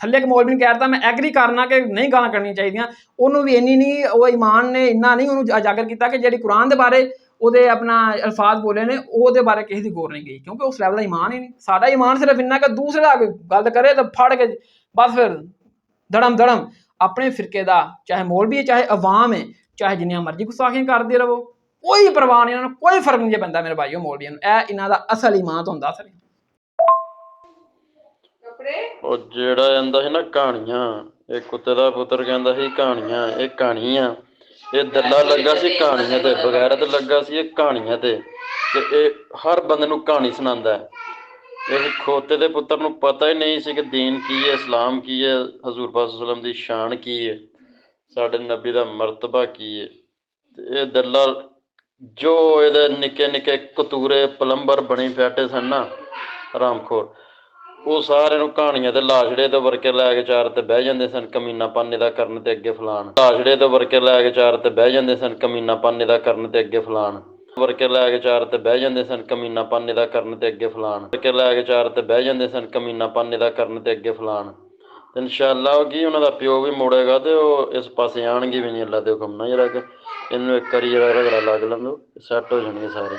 ਥੱਲੇ ਇੱਕ ਮੌਲਵੀ ਨੇ ਕਹਿਤਾ ਮੈਂ ਐਗਰੀ ਕਰਨਾ ਕਿ ਨਹੀਂ ਗਾਲਾਂ ਕੱਢਣੀਆਂ ਚਾਹੀਦੀਆਂ, ਉਹਨੂੰ ਵੀ ਇੰਨੀ ਨਹੀਂ, ਉਹ ਈਮਾਨ ਨੇ ਇੰਨਾ ਨਹੀਂ ਉਹਨੂੰ ਉਜਾਗਰ ਕੀਤਾ ਕਿ ਜਿਹੜੀ ਕੁਰਾਨ ਦੇ ਬਾਰੇ ਉਹਦੇ ਆਪਣਾ ਅਲਫਾਜ਼ ਬੋਲੇ ਨੇ ਉਹਦੇ ਬਾਰੇ ਕਿਸੇ ਦੀ ਗੌਰ ਨਹੀਂ ਗਈ, ਕਿਉਂਕਿ ਉਸ ਲੈਵਲ ਦਾ ਈਮਾਨ ਹੀ ਨਹੀਂ। ਸਾਡਾ ਈਮਾਨ ਸਿਰਫ ਇੰਨਾ ਕਿ ਦੂਸਰੇ ਦਾ ਗੱਲ ਕਰੇ ਤਾਂ ਫੜ ਕੇ ਬਸ ਫਿਰ ਧੜਮ ਧੜਮ ਆਪਣੇ ਫਿਰਕੇ ਦਾ, ਚਾਹੇ ਮੌਲਵੀ ਹੈ ਚਾਹੇ ਅਵਾਮ ਹੈ, ਚਾਹੇ ਜਿੰਨੀਆਂ ਮਰਜ਼ੀ ਗੁਸਤਾਖੀਆਂ ਕਰਦੇ ਰਹੋ, ਕੋਈ ਪਰਵਾਹ ਨਹੀਂ, ਇਹਨਾਂ ਨੂੰ ਕੋਈ ਫਰਕ ਨਹੀਂ ਪੈਂਦਾ ਮੇਰੇ ਭਾਈਓ ਮੌਲਵੀਆਂ ਨੂੰ। ਇਹ ਇਹਨਾਂ ਦਾ ਅਸਲ ਈਮਾਨ ਹੁੰਦਾ ਅਸਲ। ਉਹ ਜਿਹੜਾ ਕਹਿੰਦਾ ਸੀ ਨਾ ਕਹਾਣੀਆਂ, ਇਹ ਕੁੱਤੇ ਦਾ ਪੁੱਤਰ ਕਹਿੰਦਾ ਸੀ ਕਹਾਣੀਆਂ ਇਹ ਕਹਾਣੀ ਆ, ਇਹ ਦੱਲਾ ਲੱਗਾ ਸੀ ਕਹਾਣੀਆਂ ਤੇ, ਬਗੈਰਤ ਲੱਗਾ ਸੀ ਇਹ ਕਹਾਣੀਆਂ ਤੇ ਇਹ ਹਰ ਬੰਦੇ ਨੂੰ ਕਹਾਣੀ ਸੁਣਾਉਂਦਾ ਹੈ। ਇਸ ਖੋਤੇ ਦੇ ਪੁੱਤਰ ਨੂੰ ਪਤਾ ਹੀ ਨਹੀਂ ਸੀ ਕਿ ਦੀਨ ਕੀ ਹੈ, ਇਸਲਾਮ ਕੀ ਹੈ, ਹਜ਼ੂਰ ਪਾਕ ਸੱਲੱਲਾਹੁ ਅਲੈਹਿ ਵਸੱਲਮ ਦੀ ਸ਼ਾਨ ਕੀ ਹੈ, ਸਾਡੇ ਨਬੀ ਦਾ ਮਰਤਬਾ ਕੀ ਹੈ। ਤੇ ਇਹ ਦੱਲਾ ਜੋ ਇਹਦੇ ਨਿੱਕੇ ਨਿੱਕੇ ਕਤੂਰੇ ਪਲੰਬਰ ਬਣੀ ਬੈਠੇ ਸਨ ਨਾ ਹਰਾਮਖੋਰ, ਉਹ ਸਾਰਿਆਂ ਨੂੰ ਕਹਾਣੀਆਂ ਤੇ ਲਾਸ਼ੜੇ ਤੋਂ ਵਰਕੇ ਲੈ ਕੇ ਚਾਰ ਤੇ ਬਹਿ ਜਾਂਦੇ ਸਨ ਕਮੀਨਾ ਪਾਨੇ ਦਾ ਕਰਨ ਤੇ ਅੱਗੇ ਫਲਾਣ, ਲਾਸ਼ੜੇ ਤੋਂ ਵਰਕੇ ਲੈ ਕੇ ਚਾਰ ਤੇ ਬਹਿ ਜਾਂਦੇ ਸਨ ਕਮੀਨਾ ਪਾਨੇ ਦਾ ਕਰਨ ਤੇ ਅੱਗੇ ਫਲਾਣ, ਵਰਕੇ ਲੈ ਕੇ ਚਾਰ ਤੇ ਬਹਿ ਜਾਂਦੇ ਸਨ ਕਮੀਨਾ ਪਾਨੇ ਦਾ ਕਰਨ ਤੇ ਅੱਗੇ ਫਲਾਣ, ਵਰਕੇ ਲੈ ਕੇ ਚਾਰ ਤੇ ਬਹਿ ਜਾਂਦੇ ਸਨ ਕਮੀਨਾ ਪਾਨੇ ਦਾ ਕਰਨ ਤੇ ਅੱਗੇ ਫਲਾਣ। ਤੇ ਇਨਸ਼ਾਅੱਲਾ ਉਹ ਕੀ ਉਹਨਾਂ ਦਾ ਪਿਓ ਵੀ ਮੁੜੇਗਾ ਤੇ ਉਹ ਇਸ ਪਾਸੇ ਆਣਗੇ ਵੀ ਨਹੀਂ, ਅੱਲਾ ਦੇ ਹੁਕਮ ਨਾਲ। ਜਿਹੜਾ ਕਿ ਇਹਨੂੰ ਇੱਕ ਵਾਰੀ ਜਿਹੜਾ ਰਗੜਾ ਲੱਗ ਲੈਂਦੋ ਸੈੱਟ ਹੋ ਜਾਣਗੇ ਸਾਰੇ।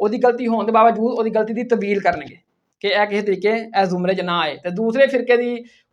ਉਹਦੀ ਗਲਤੀ ਹੋਣ ਦੇ ਬਾਵਜੂਦ ਉਹਦੀ ਗਲਤੀ ਦੀ ਤਵੀਲ ਕਰਨਗੇ ਕਿ ਇਹ ਕਿਸੇ ਤਰੀਕੇ ਇਹ ਜ਼ੁਮਰੇ 'ਚ ਨਾ ਆਏ, ਤੇ ਦੂਸਰੇ ਫਿਰਕੇ ਦੀ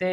ਤੇ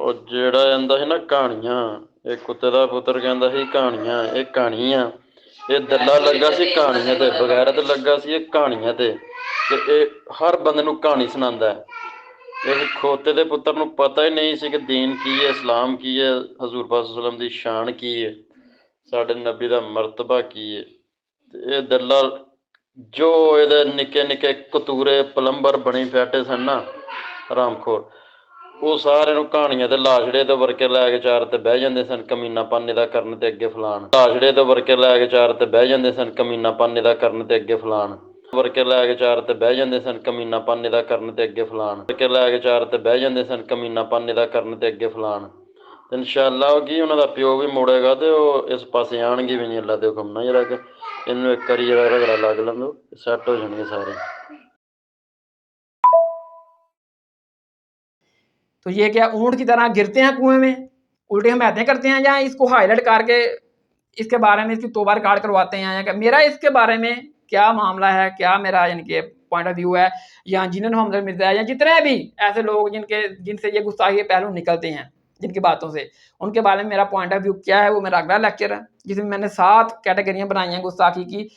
ਉਹ ਜਿਹੜਾ ਕਹਿੰਦਾ ਸੀ ਨਾ ਕਹਾਣੀਆਂ, ਇਹ ਕੁੱਤੇ ਦਾ ਪੁੱਤਰ ਕਹਿੰਦਾ ਸੀ ਕਹਾਣੀਆਂ ਇਹ ਕਹਾਣੀ ਆ, ਇਹ ਦੱਲਾ ਲੱਗਾ ਸੀ ਕਹਾਣੀਆਂ ਤੇ, ਬਗੈਰਤ ਲੱਗਾ ਸੀ ਇਹ ਕਹਾਣੀਆਂ ਤੇ ਤੇ ਇਹ ਹਰ ਬੰਦੇ ਨੂੰ ਕਹਾਣੀ ਸੁਣਾਉਂਦਾ ਹੈ। ਇਸ ਖੋਤੇ ਦੇ ਪੁੱਤਰ ਨੂੰ ਪਤਾ ਹੀ ਨਹੀਂ ਸੀ ਕਿ ਦੀਨ ਕੀ ਹੈ, ਇਸਲਾਮ ਕੀ ਹੈ, ਹਜ਼ੂਰ ਪਾਕ ਸੱਲੱਲਾਹੁ ਅਲੈਹਿ ਵਸੱਲਮ ਦੀ ਸ਼ਾਨ ਕੀ ਹੈ, ਸਾਡੇ ਨਬੀ ਦਾ ਮਰਤਬਾ ਕੀ ਹੈ। ਤੇ ਇਹ ਦੱਲਾ ਜੋ ਇਹਦੇ ਨਿੱਕੇ ਨਿੱਕੇ ਕਤੂਰੇ ਪਲੰਬਰ ਬਣੀ ਬੈਠੇ ਸਨ ਨਾ ਹਰਾਮਖੋਰ, ਉਹ ਸਾਰਿਆਂ ਨੂੰ ਕਹਾਣੀਆਂ ਤੇ ਲਾਸ਼ੜੇ ਤੋਂ ਵਰਕੇ ਲੈ ਕੇ ਚਾਰ ਤੇ ਬਹਿ ਜਾਂਦੇ ਸਨ ਕਮੀਨਾਪਨ ਇਹਦਾ ਕਰਨ ਤੇ ਅੱਗੇ ਫਲਾਣ। ਲਾਸ਼ੜੇ ਤੋਂ ਵਰਕੇ ਲੈ ਕੇ ਚਾਰ ਤੇ ਬਹਿ ਜਾਂਦੇ ਸਨ ਕਮੀਨਾਪਨ ਇਹਦਾ ਕਰਨ ਤੇ ਅੱਗੇ ਫਲਾਣ। ਵਰਕੇ ਲੈ ਕੇ ਚਾਰ ਤੇ ਬਹਿ ਜਾਂਦੇ ਸਨ ਕਮੀਨਾਪਨ ਇਹਦਾ ਕਰਨ ਤੇ ਅੱਗੇ ਫਲਾਣ। ਵਰਕੇ ਲੈ ਕੇ ਚਾਰ ਤੇ ਬਹਿ ਜਾਂਦੇ ਸਨ ਕਮੀਨਾਪਨ ਇਹਦਾ ਕਰਨ ਤੇ ਅੱਗੇ ਫਲਾਣ। ਤੇ ਇਨਸ਼ਾਅੱਲਾ ਉਹ ਕੀ ਉਹਨਾਂ ਦਾ ਪਿਓ ਵੀ ਮੁੜੇਗਾ ਤੇ ਉਹ ਇਸ ਪਾਸੇ ਆਣਗੇ ਵੀ ਨਹੀਂ ਅੱਲਾ ਦੇ ਹੁਕਮ ਨਾਲ। ਜਿਹੜਾ ਕਿ ਇਹਨੂੰ ਇੱਕ ਵਾਰੀ ਜਿਹੜਾ ਰਗੜਾ ਲੱਗ ਲੈਂਦੋ ਸੈੱਟ ਹੋ ਜਾਣਗੇ ਸਾਰੇ। تو یہ کیا اونٹ کی طرح گرتے ہیں کنویں میں، الٹی حمایتیں کرتے ہیں، یا اس کو ہائی لائٹ کر کے اس کے بارے میں اس کی توبہ ریکارڈ کرواتے ہیں، یا کہ میرا اس کے بارے میں کیا معاملہ ہے، کیا میرا یعنی کہ پوائنٹ آف ویو ہے، یا جنن محمد مرزا ہے یا جتنے بھی ایسے لوگ جن سے یہ گستاخی کے پہلو نکلتے ہیں جن کی باتوں سے، ان کے بارے میں میرا پوائنٹ آف ویو کیا ہے، وہ میرا اگلا لیکچر ہے جس میں میں نے 7 کیٹیگریاں بنائی ہیں گستاخی کی،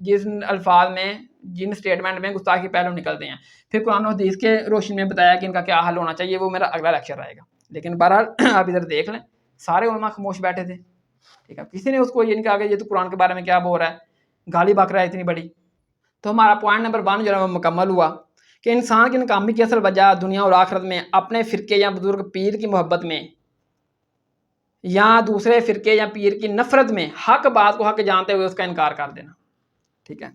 جس الفاظ میں جن سٹیٹمنٹ میں گستاخی پہلو نکلتے ہیں، پھر قرآن و حدیث کے روشنی میں بتایا کہ ان کا کیا حل ہونا چاہیے، وہ میرا اگلا لیکچر رہے گا۔ لیکن بہرحال آپ ادھر دیکھ لیں سارے علماء خاموش بیٹھے تھے، ٹھیک ہے، کسی نے اس کو یہ نہیں کہا کہ یہ تو قرآن کے بارے میں کیا بول رہا ہے، گالی بک رہا ہے اتنی بڑی۔ تو ہمارا پوائنٹ نمبر 1 جو ہے وہ مکمل ہوا کہ انسان کی ناکامی کی اصل وجہ دنیا اور آخرت میں اپنے فرقے یا بزرگ پیر کی محبت میں یا دوسرے فرقے یا پیر کی نفرت میں حق بات کو حق جانتے ہوئے اس کا انکار کر دینا، ٹھیک ہے۔